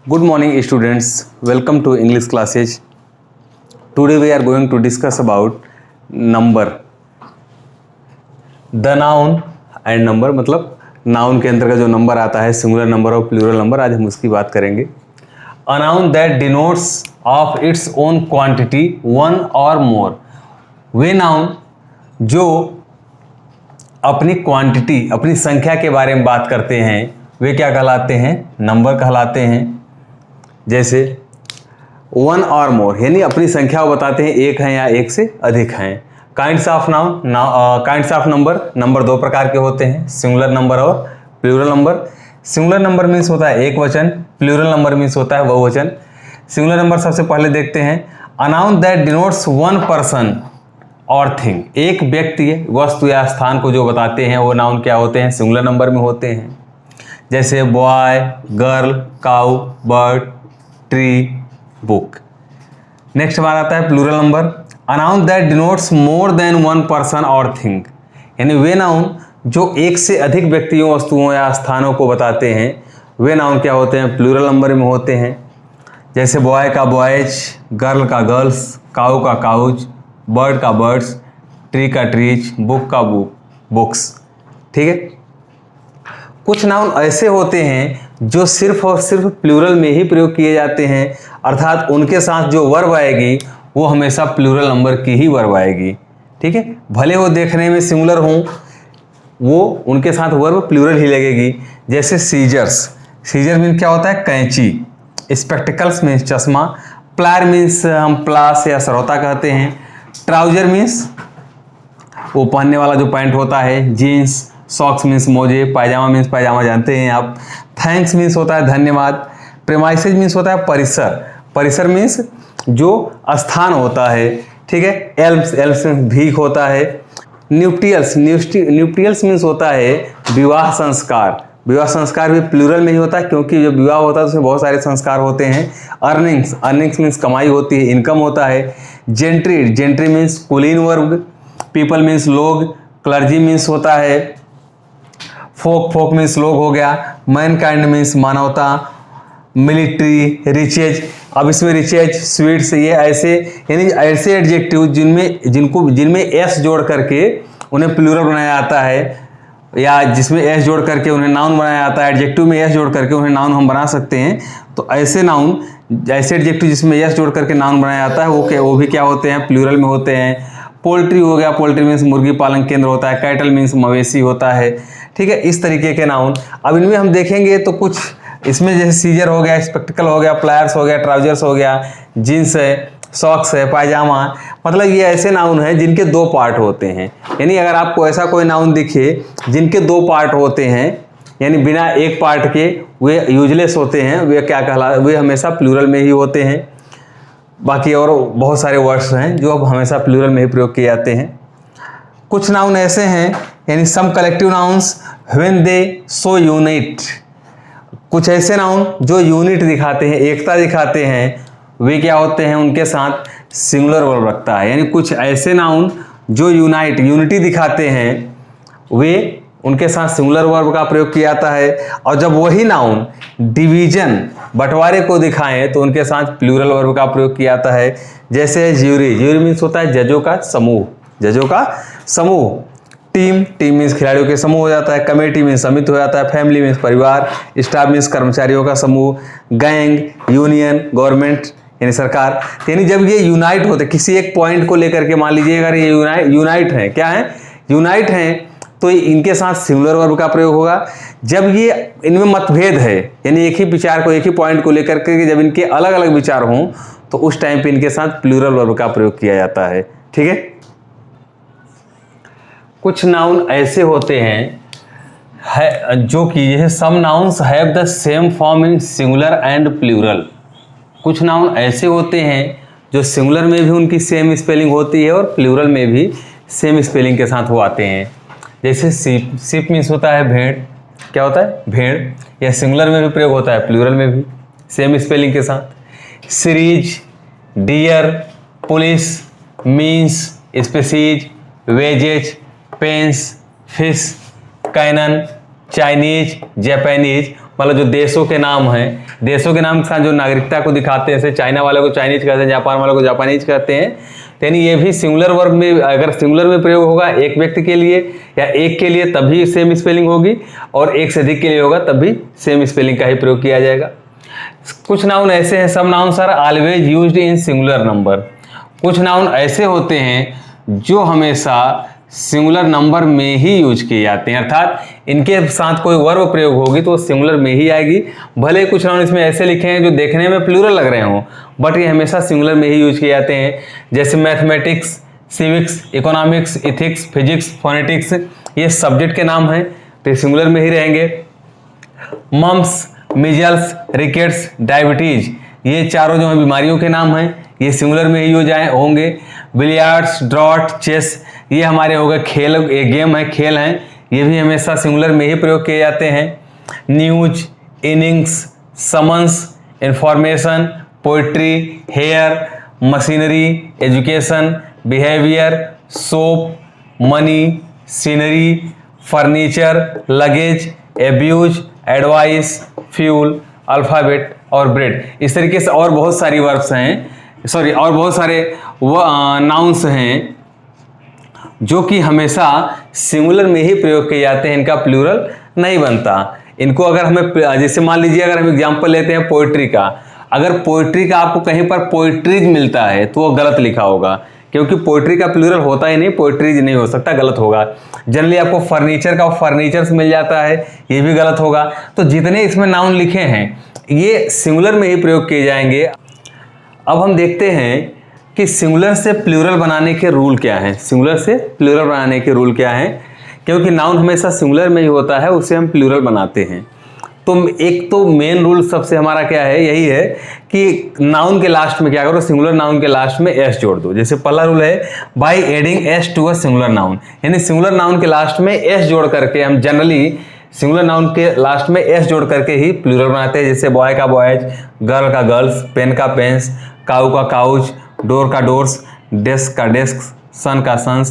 Good morning students, welcome to English classes. Today we are going to discuss about number. The noun and number मतलब noun के अंतर्गत जो number आता है singular number और plural number, आज हम उसकी बात करेंगे. A noun that denotes of its own quantity one or more. Way noun जो अपनी क्वांटिटी अपनी संख्या के बारे में बात करते हैं वे क्या कहलाते हैं? नंबर कहलाते हैं. जैसे वन और मोर यानी अपनी संख्या को बताते हैं, एक है या एक से अधिक हैं. Kinds of noun kinds of number दो प्रकार के होते हैं, सिंगुलर नंबर और plural number. Singular number means होता है एक वचन, प्लूरल नंबर मीन्स होता है बहुवचन. सिंगुलर नंबर सबसे पहले देखते हैं. अ noun that denotes one person और थिंग, एक व्यक्ति वस्तु या स्थान को जो बताते हैं वो नाउन क्या होते हैं? सिंगुलर नंबर में होते हैं. जैसे boy, girl, cow, bird, tree, book. Next हमारा आता है plural number. A noun that denotes more than one person और थिंग, यानी वे नाउन जो एक से अधिक व्यक्तियों, वस्तुओं या स्थानों को बताते हैं वे नाउन क्या होते हैं? प्लूरल नंबर में होते हैं. जैसे बॉय का बॉयज, गर्ल का गर्ल्स, काउ का काउज, बर्ड का बर्ड्स, ट्री का ट्रीज, बुक का बुक्स. ठीक है. कुछ नाउन ऐसे होते हैं जो सिर्फ और सिर्फ प्लूरल में ही प्रयोग किए जाते हैं, अर्थात उनके साथ जो वर्ब आएगी वो हमेशा प्लूरल नंबर की ही वर्ब आएगी. ठीक है. भले वो देखने में सिंगुलर हों, वो उनके साथ वर्ब प्लूरल ही लगेगी. जैसे सीजर्स, सीजर मीन्स क्या होता है? कैंची. स्पेक्टिकल्स मीन्स चश्मा. प्लायर मीन्स हम प्लास या सरौता कहते हैं. ट्राउजर मीन्स वो पहनने वाला जो पैंट होता है. जीन्स. सॉक्स मीन्स मोजे. पायजामा मीन्स पायजामा जानते हैं आप. थैंक्स मीन्स होता है धन्यवाद. प्रेमाइसेज मीन्स होता है परिसर. परिसर मीन्स जो स्थान होता है. ठीक है. एल्म्स मीन्स भीख होता है. न्यूप्टियल्स मीन्स होता है विवाह संस्कार. विवाह संस्कार भी प्लूरल में ही होता है क्योंकि जब विवाह होता है तो उसमें बहुत सारे संस्कार होते हैं. अर्निंग्स मीन्स कमाई होती है, इनकम होता है. जेंट्री मीन्स कुलीन वर्ग. पीपल मीन्स लोग. क्लर्जी मीन्स होता है फोक मीन्स लोग हो गया. मैनकाइंड मीन्स मानवता. Military, riches. अब इसमें रिचेज, स्वीट्स, ये ऐसे यानी ऐसे एडजेक्टिव जिनमें एस जोड़ करके उन्हें प्लूरल बनाया जाता है, या जिसमें एस जोड़ करके उन्हें नाउन बनाया जाता है. एडजेक्टिव में एस जोड़ करके उन्हें नाउन हम बना सकते हैं. तो ऐसे नाउन, ऐसे एडजेक्टिव जिसमें एस जोड़ करके नाउन बनाया जाता है वो भी क्या होते हैं? प्लूरल में होते हैं. पोल्ट्री हो गया. पोल्ट्री मीन्स मुर्गी पालन केंद्र होता है. कैटल मीन्स मवेशी होता है. ठीक है. इस तरीके के नाउन अब इनमें हम देखेंगे तो कुछ इसमें जैसे सीजर हो गया, स्पेक्टिकल हो गया, प्लायर्स हो गया, ट्राउजर्स हो गया, जीन्स है, सॉक्स है, पायजामा, मतलब ये ऐसे नाउन हैं जिनके दो पार्ट होते हैं. यानी अगर आपको ऐसा कोई नाउन दिखे जिनके दो पार्ट होते हैं, यानी बिना एक पार्ट के, वे यूजलेस होते हैं. वे हमेशा प्लूरल में ही होते हैं. बाकी और बहुत सारे वर्ड्स हैं जो अब हमेशा प्लूरल में ही प्रयोग किए जाते हैं. कुछ नाउन ऐसे हैं, यानी some collective nouns when they show unit. कुछ ऐसे नाउन जो यूनिट दिखाते हैं, एकता दिखाते हैं, वे क्या होते हैं? उनके साथ सिंगुलर वर्ब रखता है. यानी कुछ ऐसे नाउन जो यूनिटी दिखाते हैं वे उनके साथ सिंगुलर वर्ब का प्रयोग किया जाता है. और जब वही नाउन डिवीजन, बंटवारे को दिखाएं तो उनके साथ प्लूरल वर्ब का प्रयोग किया जाता है. जैसे ज्यूरी मीन्स होता है जजों का समूह. टीम मीन्स खिलाड़ियों के समूह हो जाता है. कमेटी मीन्स समिति हो जाता है. फैमिली मीन्स परिवार. स्टाफ मीन्स कर्मचारियों का समूह. गैंग, यूनियन, गवर्नमेंट यानी सरकार. यानी जब ये यूनाइट होते किसी एक पॉइंट को लेकर के, मान लीजिए अगर ये यूनाइट है, क्या है? यूनाइट हैं, तो इनके साथ सिंगुलर वर्ब का प्रयोग होगा. जब ये इनमें मतभेद है, यानी एक ही विचार को, एक ही पॉइंट को लेकर के जब इनके अलग अलग विचार हों तो उस टाइम पे इनके साथ प्लूरल वर्ब का प्रयोग किया जाता है. ठीक है. कुछ नाउन ऐसे होते हैं जो कि यह some nouns have the same form in singular and plural. कुछ नाउन ऐसे होते हैं जो सिंगुलर में भी उनकी सेम स्पेलिंग होती है और प्लूरल में भी सेम स्पेलिंग के साथ वो आते हैं. जैसे शिप मीन्स होता है भेड़. क्या होता है? भेड़. यह सिंगुलर में भी प्रयोग होता है, प्लूरल में भी सेम स्पेलिंग के साथ. Series, deer, police, means, species, wages, pence, fish, cannon, Chinese, Japanese, मतलब जो देशों के नाम हैं, देशों के नाम के साथ जो नागरिकता को दिखाते हैं, जैसे चाइना वाले को चाइनीज कहते हैं, जापान वाले को जापानीज कहते हैं, यानी ये भी सिंगुलर वर्ब में, अगर सिंगुलर में प्रयोग होगा एक व्यक्ति के लिए या एक के लिए तभी सेम स्पेलिंग होगी, और एक से अधिक के लिए होगा तब भी सेम स्पेलिंग का ही प्रयोग किया जाएगा। कुछ नाउन ऐसे हैं, some nouns are always used in singular number. कुछ नाउन ऐसे होते हैं जो हमेशा सिंगुलर नंबर में ही यूज किए जाते हैं, अर्थात इनके साथ कोई वर्ब प्रयोग होगी तो सिंगुलर में ही आएगी। भले कुछ नाउन इसमें ऐसे लिखे हैं जो देखने में प्लूरल लग रहे हों, बट ये हमेशा सिंगुलर में ही यूज किए जाते हैं। जैसे mathematics, civics, economics, ethics, physics, phonetics, ये सब्जेक्ट के नाम हैं तो ये सिंगुलर में ही रहेंगे। मम्स, मिजल्स, रिकेट्स, डायबिटीज, ये चारों जो हैं बीमारियों के नाम हैं, ये सिंगुलर में ही यूज होंगे। बिलियर्ड्स, ड्रॉट, चेस, ये हमारे हो गए खेल, एक गेम है, खेल हैं, ये भी हमेशा सिंगुलर में ही प्रयोग किए जाते हैं। News, innings, summons, information, poetry, hair, machinery, education, behaviour, soap, money, scenery, furniture, luggage, abuse, advice, fuel, alphabet और ब्रेड। इस तरीके से और बहुत सारी वर्ब्स हैं, और बहुत सारे नाउन्स हैं जो कि हमेशा सिंगुलर में ही प्रयोग किए जाते हैं, इनका प्लूरल नहीं बनता। इनको अगर हमें, जैसे मान लीजिए अगर हम एग्जांपल लेते हैं पोइट्री का, अगर पोइट्री का आपको कहीं पर पोइट्रीज मिलता है तो वो गलत लिखा होगा, क्योंकि पोइट्री का प्लूरल होता ही नहीं, पोइट्रीज नहीं हो सकता, गलत होगा। जनरली आपको फर्नीचर का फर्नीचर्स मिल जाता है, ये भी गलत होगा। तो जितने इसमें नाउन लिखे हैं ये सिंगुलर में ही प्रयोग किए जाएंगे। अब हम देखते हैं कि सिंगुलर से प्लूरल बनाने के रूल क्या हैं। सिंगुलर से प्लूरल बनाने के रूल क्या हैं, क्योंकि नाउन हमेशा सिंगुलर में ही होता है, उसे हम प्लूरल बनाते हैं। तो एक तो मेन रूल सबसे हमारा क्या है, यही है कि नाउन के लास्ट में क्या करो, सिंगुलर नाउन के लास्ट में एस जोड़ दो। जैसे पहला रूल है by adding S to a singular noun, यानी सिंगुलर नाउन के लास्ट में एस जोड़ करके हम जनरली सिंगुलर नाउन के लास्ट में एस जोड़ करके ही प्लूरल बनाते हैं। जैसे बॉय का बॉयज, गर्ल का गर्ल्स, पेन का पेन्स, काऊ का काउच, डोर का डोर्स, डेस्क का डेस्क, सन का सन्स,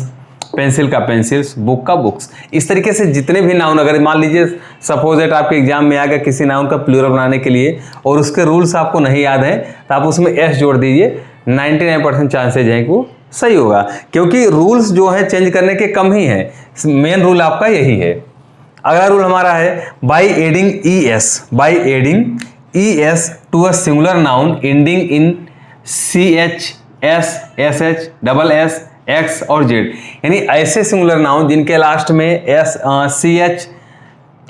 पेंसिल का पेंसिल्स, बुक का बुक्स। इस तरीके से जितने भी नाउन, अगर मान लीजिए सपोज दैट आपके एग्जाम में आ गया किसी नाउन का प्लूरल बनाने के लिए और उसके रूल्स आपको नहीं याद हैं, तो आप उसमें एस जोड़ दीजिए, 99% चांसेज हैं कि वो सही होगा, क्योंकि रूल्स जो हैं चेंज करने के कम ही हैं। मेन रूल आपका यही है। अगला रूल हमारा है by adding E S to a singular noun ending in CH, SH, SS, X और Z, यानी ऐसे सिंगुलर नाउन जिनके लास्ट में CH,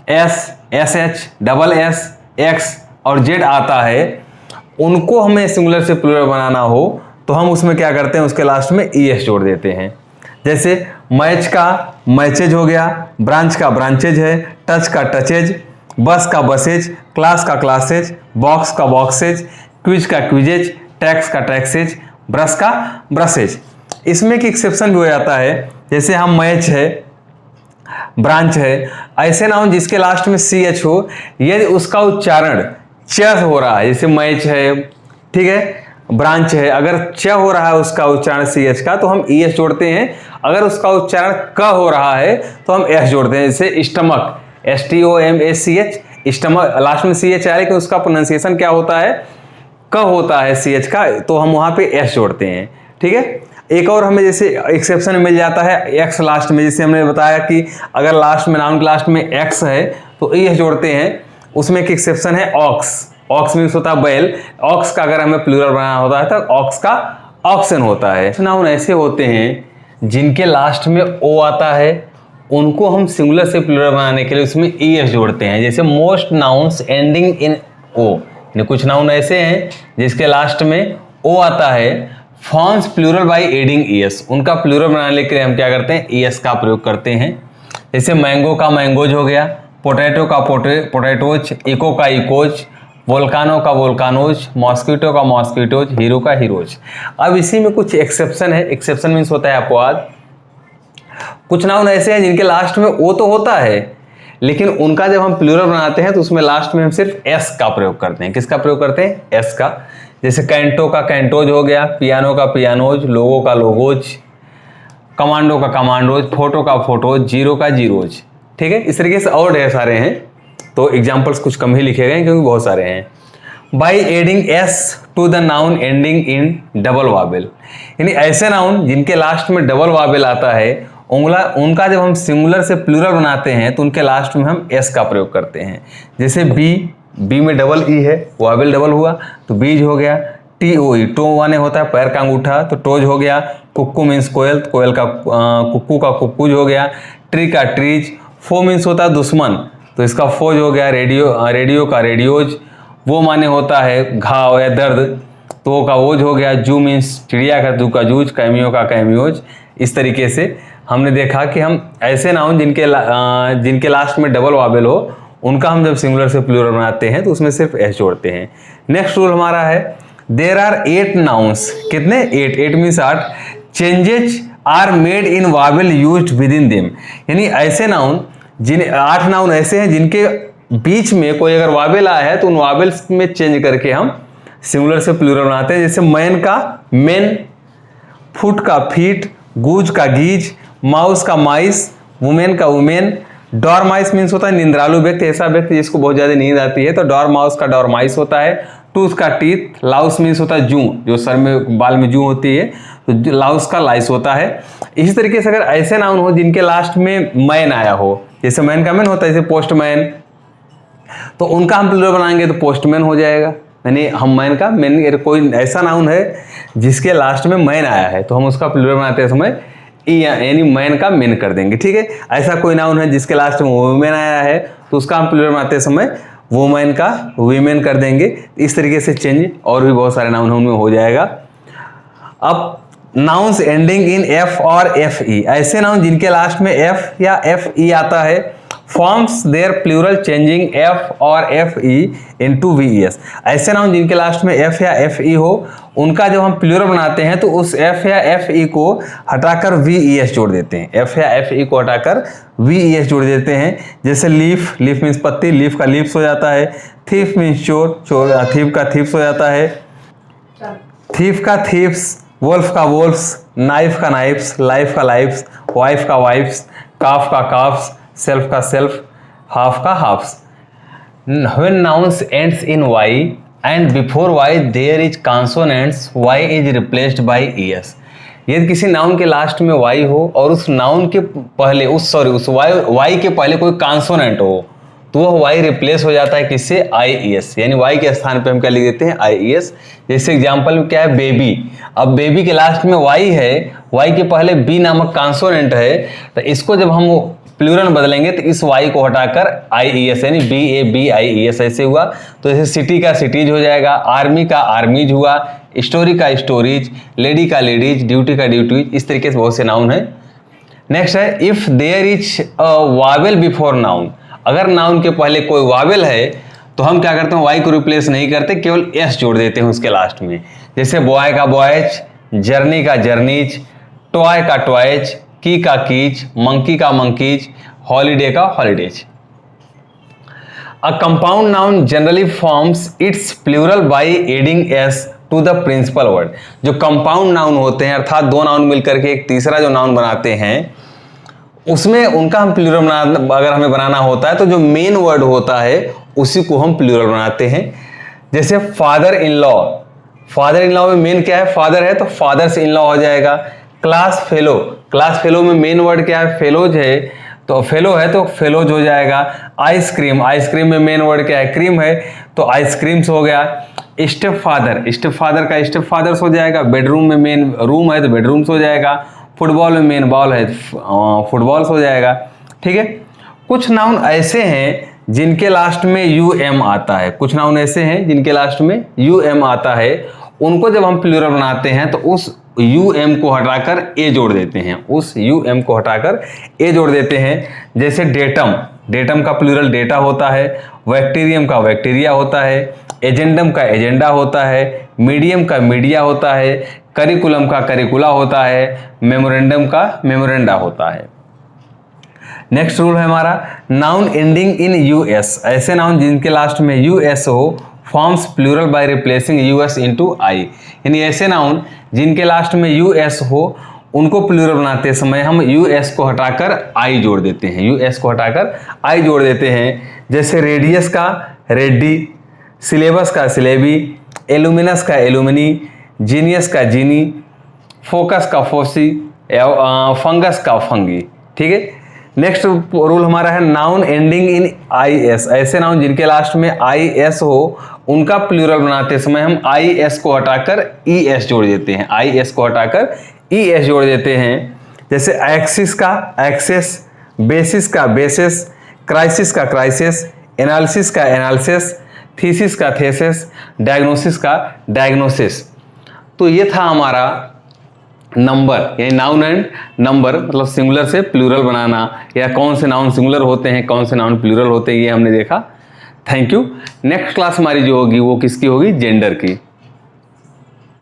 SH, SS, X और Z आता है, उनको हमें सिंगुलर से प्लूरल बनाना हो तो हम उसमें क्या करते हैं, उसके लास्ट में ES जोड़ देते हैं। जैसे मैच का मैचेज हो गया, ब्रांच का ब्रांचेज है, टच का टचेज, बस का बसेज, क्लास का क्लासेज, बॉक्स का बॉक्सेज, क्विज का क्विजेज, टैक्स का टैक्सेज, ब्रश का ब्रशेज। इसमें एक एक्सेप्शन भी हो जाता है, जैसे हम मैच है, ब्रांच है, ऐसे नाउन जिसके लास्ट में CH हो, यदि उसका उच्चारण च हो रहा है, जैसे मैच है, ठीक है, ब्रांच है, अगर च हो रहा है उसका उच्चारण CH का तो हम ES जोड़ते हैं। अगर उसका उच्चारण क हो रहा है तो हम S जोड़ते हैं। जैसे स्टमक, STOMACH, स्टमक लास्ट में CH आए लेकिन उसका प्रोनाउंसिएशन क्या होता है, क होता है CH का, तो हम वहाँ पे S जोड़ते हैं। ठीक है, एक और हमें जैसे एक्सेप्शन मिल जाता है X लास्ट में, जैसे हमने बताया कि अगर लास्ट में नाउन के लास्ट में X है तो ES जोड़ते हैं। उसमें एक एक्सेप्शन है ऑक्स मीन्स होता है बैल, ऑक्स का अगर हमें प्लूरल बनाना होता है तो ऑक्स का ऑक्सन होता है। नाउन ऐसे होते हैं जिनके लास्ट में O आता है, उनको हम सिंगुलर से प्लूरल बनाने के लिए उसमें ES जोड़ते हैं। जैसे most nouns ending in O, कुछ नाउन ऐसे हैं जिसके लास्ट में O आता है, forms plural by adding ES, उनका प्लूरल बनाने के लिए हम क्या करते हैं, ES का प्रयोग करते हैं। जैसे मैंगो का मैंगोज हो गया, पोटैटो का पोटैटोज, इको का इकोज, वोल्कानो का वोल्कानोज, मॉस्किटो का मॉस्किटोज, हीरो का हीरोज। अब इसी में कुछ एक्सेप्शन है, एक्सेप्शन मीन्स होता है अपवाद। कुछ नाउन ऐसे हैं जिनके लास्ट में O तो होता है, लेकिन उनका जब हम प्लूरल बनाते हैं तो उसमें लास्ट में हम सिर्फ S का प्रयोग करते हैं। किसका प्रयोग करते हैं, S का। जैसे कैंटो का कैंटोज हो गया, पियानो का पियानोज, लोगो का लोगोज, कमांडो का कमांडोज, फोटो का फोटोज, जीरो का जीरोज। ठीक है, इस तरीके से और ढेर सारे हैं। तो एग्जाम्पल्स कुछ कम ही लिखे गए क्योंकि बहुत सारे हैं। By adding S to the noun ending in double vowel, यानी ऐसे नाउन जिनके लास्ट में डबल वावेल आता है उनका जब हम सिंगुलर से प्लूरल बनाते हैं तो उनके लास्ट में हम एस का प्रयोग करते हैं। जैसे बी में डबल ई है, वावेल डबल हुआ तो बीज हो गया। टी ओ ई, टो माने होता है पैर का अंगूठा, तो टोज हो गया। कुक्कू मीन्स कोयल, तो कोयल का कुक्कू का कुक्कूज हो गया। ट्री का ट्रीज। फो मीन्स होता है दुश्मन, तो इसका फोज हो गया। रेडियो का रेडियोज। वो माने होता है घाव या दर्द, तो वो का ओज हो गया। जू मीन्स चिड़िया का, जू का जूझ। कैमियो का कैमियोज। इस तरीके से हमने देखा कि हम ऐसे नाउन जिनके लास्ट में डबल वावेल हो उनका हम जब सिंगुलर से प्लूरल बनाते हैं तो उसमें सिर्फ एस जोड़ते हैं। नेक्स्ट रूल हमारा है देयर आर 8 नाउन्स, कितने 8 means 8 changes are made in vowel used with in them, यानी ऐसे नाउन 8 नाउन ऐसे हैं जिनके बीच में कोई अगर वावेल आया है तो उन वावेल्स में चेंज करके हम सिंगुलर से प्लूरल बनाते हैं। जैसे मैन का मेन, फुट का फीट, गूज का गीज, माउस का माइस, वुमेन का वुमेन। डॉरमाइस मीन्स होता है निंद्रालु व्यक्ति, ऐसा व्यक्ति जिसको बहुत ज्यादा नींद आती है, तो डॉरमाउस का डॉरमाइस होता है। टूथ का टीथ। लाउस मीन्स होता है जू, जो सर में बाल में जू होती है, तो लाउस का लाइस होता है। इसी तरीके से अगर ऐसे नाउन हो जिनके लास्ट में मैन आया हो, जैसे मैन का मैन होता है, जैसे पोस्टमैन, तो उनका हम प्लूरल बनाएंगे तो पोस्टमैन हो जाएगा। यानी हम मैन का मैन, कोई ऐसा नाउन है जिसके लास्ट में मैन आया है तो हम उसका प्लूरल बनाते समय यानी मैन का मेन कर देंगे, ठीक है। ऐसा कोई नाउन है जिसके लास्ट में वुमेन आया है तो उसका हम प्लूरल बनाते समय वुमेन का वीमेन कर देंगे। इस तरीके से चेंज और भी बहुत सारे नाउन उनमें हो जाएगा। अब नाउन्स एंडिंग इन एफ और एफ ई, ऐसे नाउन जिनके लास्ट में एफ या एफ ई आता है forms their plural changing F और F E into V E S, ऐसे नाउन जिनके लास्ट में एफ या एफ ई हो उनका जब हम प्लूरल बनाते हैं तो उस एफ या एफ ई को हटाकर वी ई एस जोड़ देते हैं। एफ या एफ ई को हटाकर वी ई एस जोड़ देते हैं। जैसे लीफ, लीफ मीन्स पत्ती, लीफ का लीफ्स हो जाता है। थीफ मीन्स चोर, चोर थीफ का थीफ्स हो जाता है। थीफ का थीफ्स, वोल्फ का वोल्फ्स, नाइफ का नाइफ्स, लाइफ का लाइफ्स, वाइफ का वाइफ्स, काफ का काफ्स, सेल्फ का सेल्फ, हाफ का halves. When nouns ends in y and before y there is consonants, y is replaced by es। यदि किसी नाउन के लास्ट में y हो और उस नाउन के पहले उस y के पहले कोई कॉन्सोनेंट हो तो वह y रिप्लेस हो जाता है किससे, IES, यानी y के स्थान पे हम क्या लिख देते हैं, IES। जैसे एग्जांपल में क्या है, बेबी। अब बेबी के लास्ट में y है, y के पहले b नामक कॉन्सोनेंट है, तो इसको जब हम प्लूरल बदलेंगे तो इस y को हटाकर IES यानी BABIES ऐसे हुआ। तो जैसे सिटी का सिटीज हो जाएगा, आर्मी का आर्मीज हुआ, स्टोरी का स्टोरीज, लेडी का लेडीज, ड्यूटी का ड्यूटीज। इस तरीके से बहुत से नाउन है। नेक्स्ट है if there is a vowel before noun, अगर नाउन के पहले कोई वावेल है तो हम क्या करते हैं, y को रिप्लेस नहीं करते, केवल s जोड़ देते हैं उसके लास्ट में। जैसे बॉय का बॉयज, जर्नी का जर्नीज, टॉय का टॉयज, की का कीज, मंकी का मंकीज, हॉलीडे का holidays. A compound noun generally forms its plural by adding S to the principal word. जो कंपाउंड नाउन होते हैं अर्थात दो नाउन मिलकर के एक तीसरा जो नाउन बनाते हैं उसमें उनका हम प्लूरल अगर हमें बनाना होता है तो जो मेन वर्ड होता है उसी को हम प्लूरल बनाते हैं। जैसे father in law, father in law में मेन क्या है, फादर है तो फादर्स इन लॉ हो जाएगा। क्लास फेलो, क्लास फेलो में मेन वर्ड क्या है, फेलोज है, तो फेलो है तो फेलोज हो जाएगा। आइसक्रीम, आइसक्रीम में मेन वर्ड क्या है, क्रीम है, तो आइसक्रीम्स हो गया। स्टेप फादर, स्टेप फादर का स्टेप फादर्स हो जाएगा। बेडरूम में मेन रूम है तो बेडरूम्स हो जाएगा। फुटबॉल में मेन बॉल है फुटबॉल्स हो जाएगा, ठीक है। कुछ नाउन ऐसे हैं जिनके लास्ट में UM आता है, कुछ नाउन ऐसे हैं जिनके लास्ट में UM आता है, उनको जब हम प्लूरल बनाते हैं तो उस UM को हटाकर A जोड़ देते हैं, उस UM को हटाकर A जोड़ देते हैं। जैसे डेटम, डेटम का प्लूरल डेटा होता है। बैक्टीरियम का बैक्टीरिया होता है। एजेंडम का एजेंडा होता है। मीडियम का मीडिया होता है। करिकुलम का करिकुला होता है। मेमोरेंडम का मेमोरेंडा होता है। नेक्स्ट रूल है हमारा नाउन एंडिंग इन US, ऐसे नाउन जिनके लास्ट में US हो forms plural by replacing US into I, यानी ऐसे नाउन जिनके लास्ट में US हो उनको प्लूरल बनाते समय हम यूएस को हटाकर आई जोड़ देते हैं, यूएस को हटाकर आई जोड़ देते हैं। जैसे रेडियस का रेडी, सिलेबस का सिलेबी, एलुमिनस का एलुमिनी, जीनियस का जीनी, फोकस का फोसी, फंगस का फंगी। ठीक है। नेक्स्ट रूल हमारा है noun ending in I S, ऐसे नाउन जिनके लास्ट में आई एस हो उनका प्लूरल बनाते समय हम आई एस को हटाकर ई एस जोड़ देते हैं, आई एस को हटाकर ई एस जोड़ देते हैं। जैसे एक्सिस का एक्सेस, बेसिस का बेसिस, क्राइसिस का क्राइसिस, एनालिसिस का एनालिसिस, थीसिस का थेसिस, डायग्नोसिस का डायग्नोसिस। तो ये था हमारा नंबर, यानी नाउन एंड नंबर, मतलब सिंगुलर से प्लूरल बनाना, या कौन से नाउन सिंगुलर होते हैं कौन से नाउन प्लूरल होते हैं, ये हमने देखा। Thank you. नेक्स्ट क्लास हमारी जो होगी वो किसकी होगी, जेंडर की।